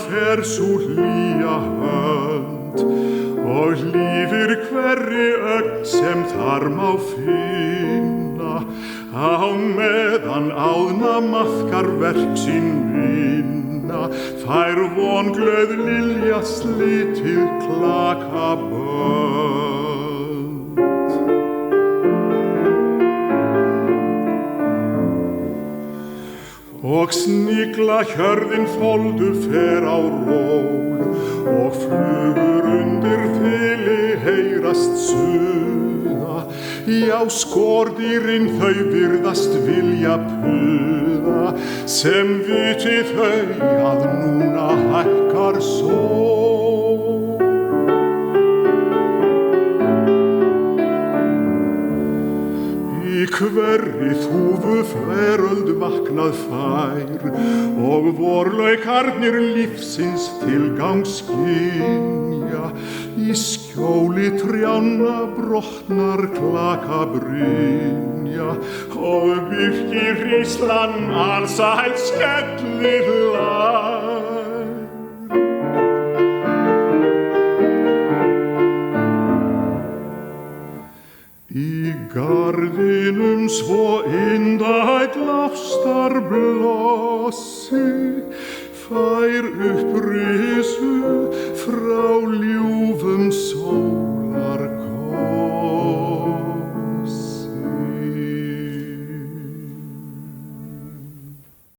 fer sú hlýja hönd og hlýðir hverri ögn sem þar má finna, á meðan áðna maðkar verk sín vinna, fær vonglöð lilja slitið klakabönd. Og snigla hjörðin foldu fer á ról og flugur undir þili heyrast suða, já skordýrin þau virðast vilja puða, sem viti þau að núna hækkar sól. Í hverri þúfu veröld vaknað fær og vorlaukarnir lífsins tilgang skynja, í skjóli trjánna brotnar klakabrynja og birki hríslan alsæl skellir lær. Í garðinum svo indæll ástarblossi fær upprisu frá